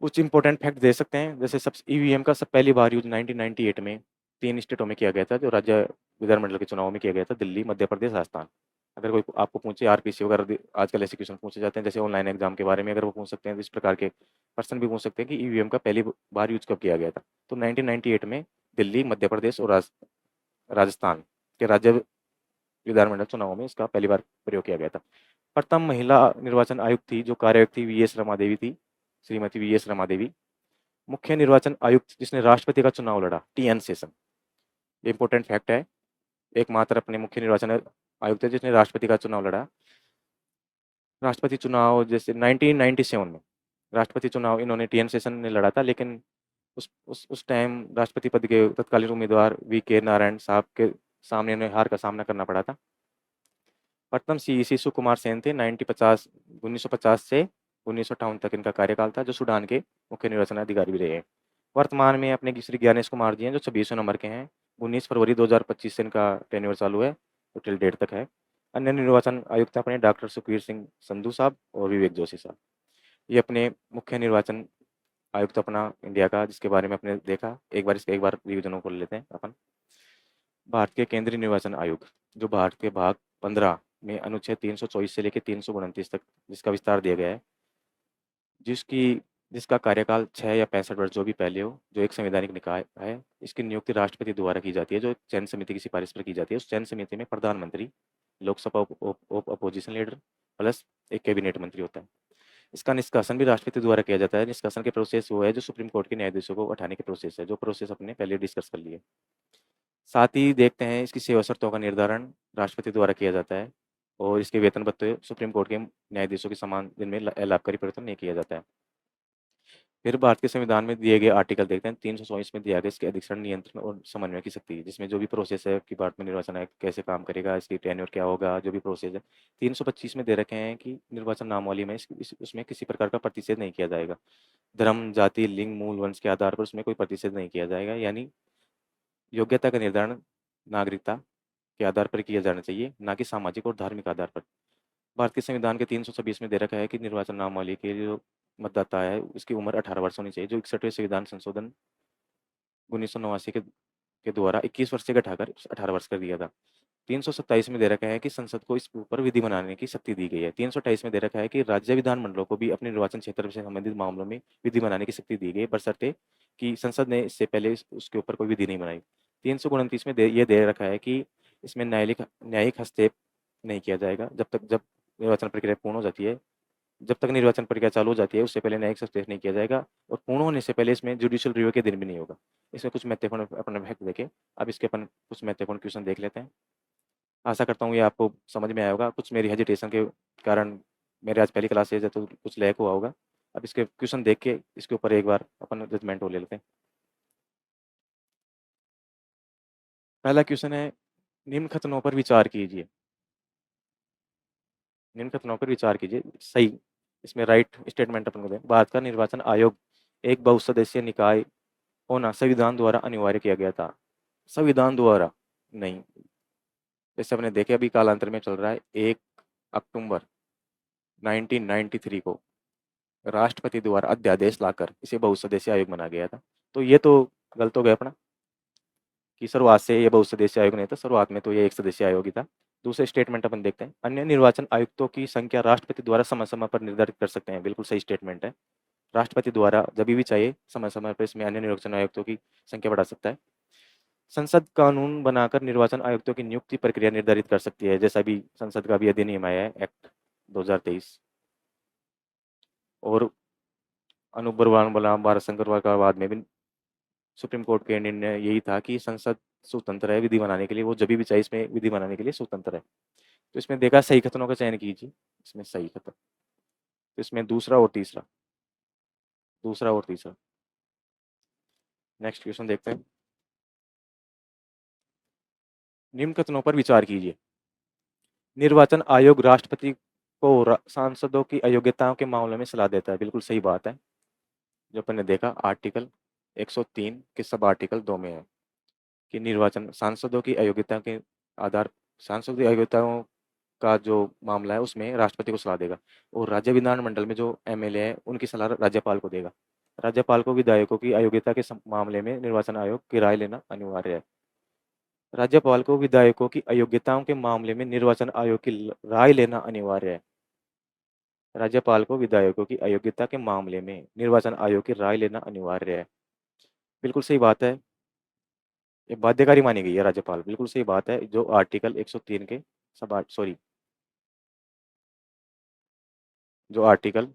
कुछ इंपॉर्टेंट फैक्ट दे सकते हैं, जैसे सब ईवीएम का सब पहली बार यूज 1998 में 3 स्टेटों में किया गया था, जो राज्य विधानमंडल के चुनाव में किया गया था, दिल्ली, मध्य प्रदेश, राजस्थान। अगर कोई आपको पूछे आरपीसी वगैरह आजकल ऐसे क्वेश्चन पूछे जाते हैं, जैसे ऑनलाइन एग्जाम के बारे में अगर वो पूछ सकते हैं, तो इस प्रकार के प्रश्न भी पूछ सकते हैं कि ईवीएम का पहली बार यूज कब किया गया था। तो 1998 में दिल्ली, मध्य प्रदेश और राजस्थान के राज्य विधानमंडल चुनाव में इसका पहली बार प्रयोग किया गया था। प्रथम महिला निर्वाचन आयुक्त थी, जो कार्यवाहक थी, वीएस रमा देवी थी, श्रीमती वीएस रमा देवी। मुख्य निर्वाचन आयुक्त जिसने राष्ट्रपति का चुनाव लड़ा, टीएन शेषन। ये इंपॉर्टेंट फैक्ट है, एकमात्र अपने मुख्य निर्वाचन आयुक्त है जिसने राष्ट्रपति का चुनाव लड़ा। राष्ट्रपति चुनाव जैसे 1997 में राष्ट्रपति चुनाव इन्होंने टीएन शेषन ने लड़ा था, लेकिन उस टाइम राष्ट्रपति पद के तत्कालीन उम्मीदवार वी.के. नारायण साहब के सामने इन्हें हार का सामना करना पड़ा था। प्रथम सीईसी सुकुमार सेन थे, 1950 से 1958 तक इनका कार्यकाल था, जो सूडान के मुख्य निर्वाचन अधिकारी भी रहे हैं। वर्तमान में अपने श्री ज्ञानेश कुमार जी हैं, जो 26वें नंबर के हैं। 19 फरवरी 2025 से इनका टेन्योर चालू है, तो टिल डेट तक है। अन्य निर्वाचन आयुक्त अपने डॉक्टर सुखवीर सिंह संधू साहब और विवेक जोशी साहब। ये अपने मुख्य निर्वाचन आयुक्त अपना इंडिया का, जिसके बारे में आपने देखा। एक बार रिविजनों को ले लेते हैं अपन। भारत के केंद्रीय निर्वाचन आयोग, जो भारत के भाग 15 में अनुच्छेद 324 से लेकर 329 तक जिसका विस्तार दिया गया है, जिसका कार्यकाल 6 या 65 वर्ष जो भी पहले हो, जो एक संवैधानिक निकाय है। इसकी नियुक्ति राष्ट्रपति द्वारा की जाती है, जो चयन समिति की सिफारिश पर की जाती है। उस चयन समिति में प्रधानमंत्री, लोकसभा अपोजिशन लीडर प्लस एक कैबिनेट मंत्री होता है। इसका निष्कासन भी राष्ट्रपति द्वारा किया जाता है। निष्कासन के प्रोसेस वो है जो सुप्रीम कोर्ट के न्यायाधीशों को हटाने के प्रोसेस है, जो प्रोसेस अपने पहले डिस्कस कर लिए। साथ ही देखते हैं इसकी सेवा शर्तों का निर्धारण राष्ट्रपति द्वारा किया जाता है और इसके वेतन भत्ते सुप्रीम कोर्ट के न्यायाधीशों के समान दिन में लाभकारी परिवर्तन नहीं किया जाता है। फिर भारत के संविधान में दिए गए आर्टिकल देखते हैं। 324 में दिया गया इसके अधिक्षण, नियंत्रण और समन्वय की शक्ति, जिसमें जो भी प्रोसेस है कि भारत में निर्वाचन आयोग कैसे काम करेगा, इसकी टेन्योर क्या होगा, जो भी प्रोसेस है। 325 में दे रखे हैं कि निर्वाचन नामावली में उसमें किसी प्रकार का प्रतिषेध नहीं किया जाएगा। धर्म, जाति, लिंग, मूल वंश के आधार पर उसमें कोई प्रतिषेध नहीं किया जाएगा, यानी योग्यता का निर्धारण नागरिकता के आधार पर किया जाना चाहिए, ना कि सामाजिक और धार्मिक आधार पर। भारत के संविधान के 326 में दे रखा है कि निर्वाचन नामावली के जो मतदाता है उसकी उम्र 18 वर्ष होनी चाहिए, जो 61वें संविधान संशोधन 1989 के द्वारा 21 वर्ष से घटाकर 18 वर्ष कर दिया था। 327 में दे रखा है कि संसद को इस ऊपर विधि बनाने की शक्ति दी गई है। 328 में दे रखा है कि राज्य विधानमंडलों को भी अपने निर्वाचन क्षेत्र से संबंधित मामलों में विधि बनाने की शक्ति दी गई, बशर्ते कि संसद ने इससे पहले उसके ऊपर कोई विधि नहीं बनाई। 329 में ये दे रखा है कि इसमें न्यायिक हस्तक्षेप नहीं किया जाएगा जब निर्वाचन प्रक्रिया पूर्ण हो जाती है। जब तक निर्वाचन प्रक्रिया चालू हो जाती है उससे पहले न्यायिक हस्तक्षेप नहीं किया जाएगा और पूर्ण होने से पहले इसमें जुडिशियल रिव्यू के दिन भी नहीं होगा। इसमें कुछ महत्वपूर्ण अपने फैक्ट देखे। अब इसके अपन कुछ महत्वपूर्ण क्वेश्चन देख लेते हैं। आशा करता हूँ ये आपको समझ में आया होगा। कुछ मेरी हेजिटेशन के कारण मेरे आज पहली क्लास है तो कुछ लैग हुआ होगा। अब इसके क्वेश्चन देख के इसके ऊपर एक बार अपन जजमेंट हो ले लेते हैं। पहला क्वेश्चन है, निम्न कथनों पर विचार कीजिए। निम्न कथनों पर विचार कीजिए, सही इसमें राइट स्टेटमेंट अपन को दें। भारत का निर्वाचन आयोग एक बहुसदस्यीय निकाय होना संविधान द्वारा अनिवार्य किया गया था। संविधान द्वारा नहीं, जैसे हमने देखे अभी कालांतर में चल रहा है, 1 अक्टूबर 1993 को राष्ट्रपति द्वारा अध्यादेश लाकर इसे बहुसदस्यीय आयोग बनाया गया था। तो ये तो गलत हो गया अपना कि शुरुआत से ये बहुसदस्यीय आयोग नहीं था, शुरुआत में तो ये एक सदस्यीय आयोग ही था। दूसरे स्टेटमेंट अपन देखते हैं, अन्य निर्वाचन आयुक्तों की संख्या राष्ट्रपति द्वारा समय समय पर निर्धारित कर सकते हैं। बिल्कुल सही स्टेटमेंट है। राष्ट्रपति द्वारा जब भी चाहिए समय समय पर इसमें अन्य निर्वाचन आयुक्तों की संख्या बढ़ा सकता है। संसद कानून बनाकर निर्वाचन आयुक्तों की नियुक्ति प्रक्रिया निर्धारित कर सकती है, जैसा भी संसद का भी अधिनियम आया है, एक्ट 2023। और अनुबंध भारत संघर्षवाद में भी सुप्रीम कोर्ट के निर्णय यही था कि संसद स्वतंत्र है विधि बनाने के लिए, वो जब भी चाहिए इसमें विधि बनाने के लिए स्वतंत्र है। तो इसमें देखा सही कथनों का चयन कीजिए, इसमें सही कथन। तो इसमें दूसरा और तीसरा। नेक्स्ट क्वेश्चन देखते हैं, निम्न कथनों पर विचार कीजिए। निर्वाचन आयोग राष्ट्रपति को सांसदों की अयोग्यताओं के मामले में सलाह देता है। बिल्कुल सही बात है। जो अपन ने देखा आर्टिकल 103 के सब आर्टिकल 2 में है कि निर्वाचन सांसदों की अयोग्यता के आधार, सांसदों की अयोग्यताओं का जो मामला है उसमें राष्ट्रपति को सलाह देगा। और राज्य विधानमंडल में जो एमएलए है उनकी सलाह राज्यपाल को देगा। राज्यपाल को विधायकों की अयोग्यता के मामले में निर्वाचन आयोग की राय लेना अनिवार्य है। राज्यपाल को विधायकों की अयोग्यताओं के मामले में निर्वाचन आयोग की राय लेना अनिवार्य है। राज्यपाल को विधायकों की अयोग्यता के मामले में निर्वाचन आयोग की राय लेना अनिवार्य है। बिल्कुल सही बात है। ये बाध्यकारी मानी गई है राज्यपाल, बिल्कुल सही बात है। जो आर्टिकल 103 के सब सॉरी जो आर्टिकल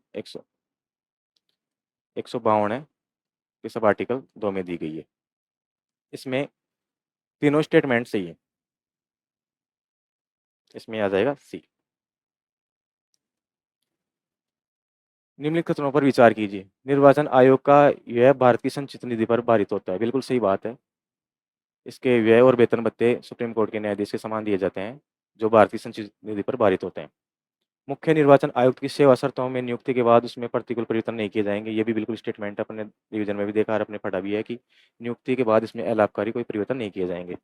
152 है ये सब आर्टिकल 2 में दी गई है। इसमें तीनों स्टेटमेंट सही है। इसमें आ जाएगा सी। निम्नलिखित कथनों पर विचार कीजिए। निर्वाचन आयोग का व्यय भारत की संचित निधि पर भारित होता है। बिल्कुल सही बात है। इसके व्यय और वेतन भत्ते सुप्रीम कोर्ट के न्यायाधीश के समान दिए जाते हैं, जो भारतीय संचित निधि पर भारित होते हैं। मुख्य निर्वाचन आयुक्त की सेवा शर्तों में नियुक्ति के बाद उसमें प्रतिकूल परिवर्तन नहीं किए जाएंगे। ये भी बिल्कुल स्टेटमेंट अपने रिवीजन में भी देखा और अपने पढ़ा भी है कि नियुक्ति के बाद इसमें अलाभकारी कोई परिवर्तन नहीं किए जाएंगे।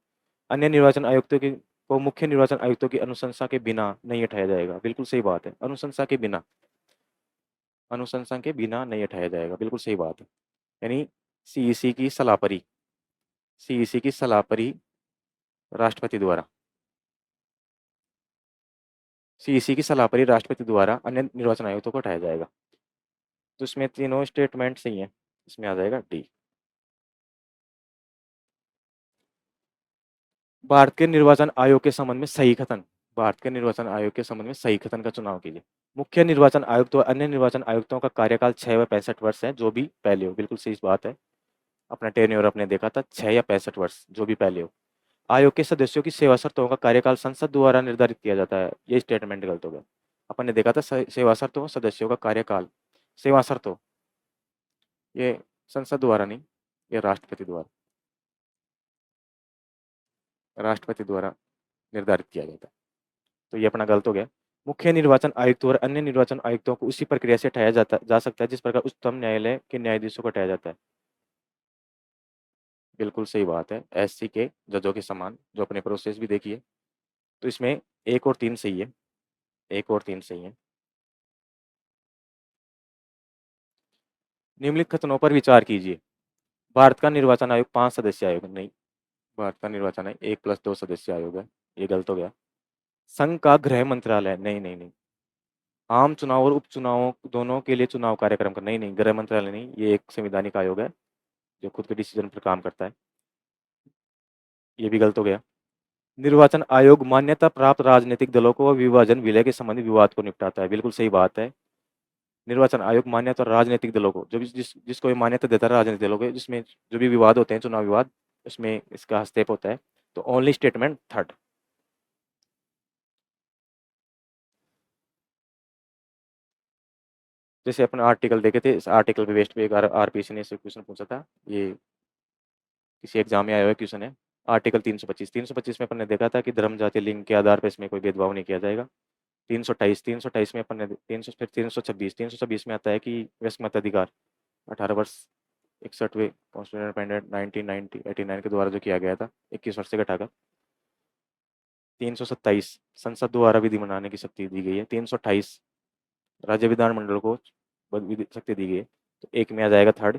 अन्य निर्वाचन आयुक्तों की को मुख्य निर्वाचन आयुक्तों की अनुशंसा के बिना नहीं हटाया जाएगा। बिल्कुल सही बात है। अनुशंसा के बिना नहीं हटाया जाएगा। बिल्कुल सही बात है। यानी सीईसी की सलाह पर ही राष्ट्रपति द्वारा सीईसी की सलाह पर ही राष्ट्रपति द्वारा अन्य निर्वाचन आयुक्तों को हटाया जाएगा। तो इसमें तीनों स्टेटमेंट सही है। इसमें आ जाएगा डी। भारत के निर्वाचन आयोग के संबंध में सही कथन। भारत के निर्वाचन आयोग के संबंध में सही कथन का चुनाव कीजिए। मुख्य निर्वाचन आयुक्त और अन्य निर्वाचन आयुक्तों का कार्यकाल 6 व 65 वर्ष है, जो भी पहले हो। बिल्कुल सही बात है। अपना टेन्योर आपने देखा था 6 या 65 वर्ष, जो भी पहले हो। आयोग के सदस्यों की सेवा शर्तों का कार्यकाल संसद द्वारा निर्धारित किया जाता है। ये स्टेटमेंट गलत हो गया। अपन ने देखा था सेवा शर्तों सदस्यों का कार्यकाल, सेवा शर्तों ये संसद द्वारा नहीं, ये राष्ट्रपति द्वारा निर्धारित किया जाता है। तो ये अपना गलत हो गया। मुख्य निर्वाचन आयुक्त और अन्य निर्वाचन आयुक्तों को उसी प्रक्रिया से हटाया जा सकता है जिस प्रकार उच्चतम न्यायालय के न्यायाधीशों को हटाया जाता है। बिल्कुल सही बात है। एससी के जजों के समान, जो अपने प्रोसेस भी देखिए। तो इसमें 1 और 3 सही है। 1 और 3 सही है। निम्नलिखित कथनों पर विचार कीजिए। भारत का निर्वाचन आयोग 5 सदस्य आयोग नहीं, भारत का निर्वाचन आयोग 1+2 सदस्य आयोग है। ये गलत हो गया। संघ का गृह मंत्रालय नहीं नहीं नहीं। आम चुनाव और उपचुनावों दोनों के लिए चुनाव कार्यक्रम का नहीं नहीं, गृह मंत्रालय नहीं, ये एक संवैधानिक आयोग है जो खुद के डिसीजन पर काम करता है। ये भी गलत हो गया। निर्वाचन आयोग मान्यता प्राप्त राजनीतिक दलों को विभाजन विलय के संबंधी विवाद को निपटाता है। बिल्कुल सही बात है। निर्वाचन आयोग मान्यता राजनीतिक दलों को, जो भी जिसको ये मान्यता देता है राजनीतिक दलों को, जिसमें जो भी विवाद होते हैं चुनाव विवाद, उसमें इसका हस्तक्षेप होता है। तो ओनली स्टेटमेंट थर्ड। जैसे अपने आर्टिकल देखे थे, इस आर्टिकल पे बेस्ड पे एक आरपीसी ने क्वेश्चन पूछा था। ये किसी एग्जाम में आया हुआ क्वेश्चन है। आर्टिकल 325 में अपन ने देखा था कि धर्म, जाति, लिंग के आधार पर इसमें कोई भेदभाव नहीं किया जाएगा। 328 में अपन ने 326 में आता है कि वयस्क मताधिकार 18 वर्ष 61वें कॉन्स्टिट्यूशन अमेंडमेंट 1989 के द्वारा जो किया गया था 21 वर्ष से घटाकर 327 संसद द्वारा विधि बनाने की शक्ति दी गई है। 328 राज्य विधानमंडल को शक्ति दी गई है। तो एक में आ जाएगा थर्ड,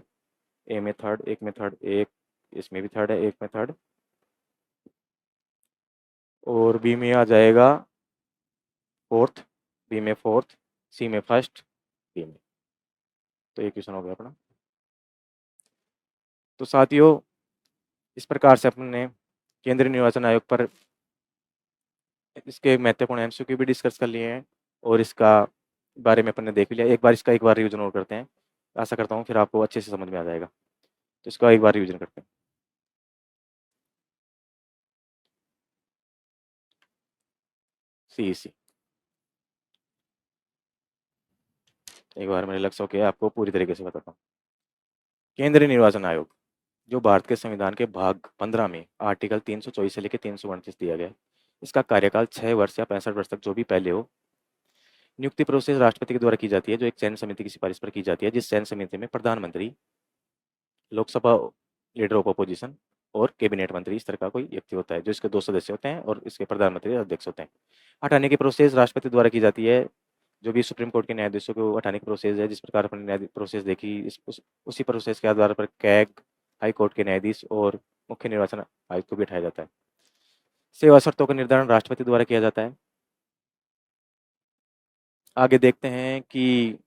ए में थर्ड, एक में थर्ड, एक इसमें भी थर्ड है, एक में थर्ड, और बी में आ जाएगा फोर्थ, बी में फोर्थ, सी में फर्स्ट, डी में। तो ये क्वेश्चन हो गया अपना। तो साथियों, इस प्रकार से अपने केंद्रीय निर्वाचन आयोग पर इसके महत्वपूर्ण एमसीक्यू भी डिस्कस कर लिए हैं और इसका बारे में अपन ने देख लिया। एक बार रिविजन और करते हैं। आशा करता हूँ फिर आपको अच्छे से समझ में आ जाएगा। तो इसका एक बार रिविजन करते हैं। सीईसी एक बार मेरे लक्ष्य के आपको पूरी तरीके से बताता हूँ। केंद्रीय निर्वाचन आयोग जो भारत के संविधान के भाग 15 में आर्टिकल 324 से लेकर 329 दिया गया है। इसका कार्यकाल 6 वर्ष या 65 वर्ष तक जो भी पहले हो। नियुक्ति प्रोसेस राष्ट्रपति के द्वारा की जाती है, जो एक चयन समिति की सिफारिश पर की जाती है, जिस चयन समिति में प्रधानमंत्री, लोकसभा लीडर ऑफ अपोजिशन और कैबिनेट मंत्री इस तरह का कोई व्यक्ति होता है, जो इसके 2 सदस्य होते हैं और इसके प्रधानमंत्री अध्यक्ष होते हैं। हटाने की प्रोसेस राष्ट्रपति द्वारा की जाती है। जो भी सुप्रीम कोर्ट के न्यायाधीशों को हटाने की प्रोसेस है, जिस प्रकार अपने न्याय प्रोसेस देखी, उसी प्रोसेस के आधार पर कैग, हाई कोर्ट के न्यायाधीश और मुख्य निर्वाचन आयुक्त को भी हटाया जाता है। सेवा शर्तों का निर्धारण राष्ट्रपति द्वारा किया जाता है। आगे देखते हैं कि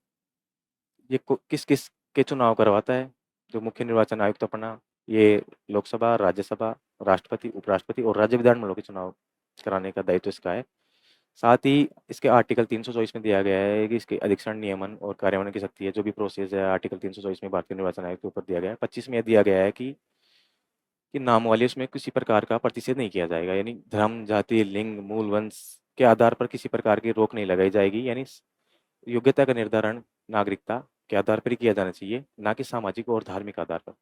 ये किस किस के चुनाव करवाता है। जो मुख्य निर्वाचन आयुक्त अपना, ये लोकसभा, राज्यसभा, राष्ट्रपति, उपराष्ट्रपति और राज्य विधानमंडलों के चुनाव कराने का दायित्व इसका है। साथ ही इसके आर्टिकल 324 में दिया गया है कि इसके अधीक्षण, नियमन और कार्यान्वयन की शक्ति है। जो भी प्रोसेस है आर्टिकल 324 में भारतीय निर्वाचन आयोग के ऊपर दिया गया है। 25 में दिया गया है कि नाम वाले उसमें किसी प्रकार का प्रतिषेध नहीं किया जाएगा, यानी धर्म, जाति, लिंग, मूल वंश के आधार पर किसी प्रकार की रोक नहीं लगाई जाएगी। यानी योग्यता का निर्धारण नागरिकता के आधार पर ही किया जाना चाहिए, ना कि सामाजिक और धार्मिक आधार पर।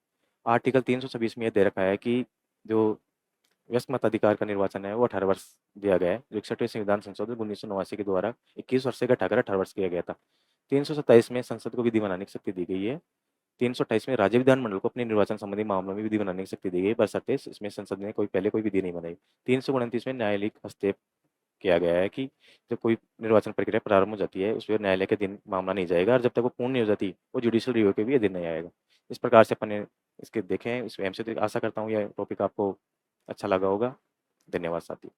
आर्टिकल 326 में यह दे रखा है कि जो वयस्क मताधिकार का निर्वाचन है वो 18 वर्ष दिया गया है, जो 61वें संविधान संशोधन 1989 के द्वारा 21 वर्ष से घटाकर 18 वर्ष किया गया था। 327 में संसद को विधि बनाने की शक्ति दी गई है। 328 में राज्य विधानमंडल को अपने निर्वाचन संबंधी मामलों में विधि बनाने की शक्ति दी गई, बशर्ते इसमें संसद ने पहले कोई विधि नहीं बनाई। 329 में न्यायालयिक हस्तक्षेप किया गया है कि जब कोई निर्वाचन प्रक्रिया प्रारंभ हो जाती है, उसमें न्यायालय के दिन मामला नहीं जाएगा और जब तक वो पूर्ण नहीं हो जाती, वो जुडिशियल रिव्यू के भी अधीन नहीं आएगा। इस प्रकार से अपन ने इसके देखे हैं। इसमें हमसे आशा करता हूँ यह टॉपिक आपको अच्छा लगा होगा। धन्यवाद साथियों।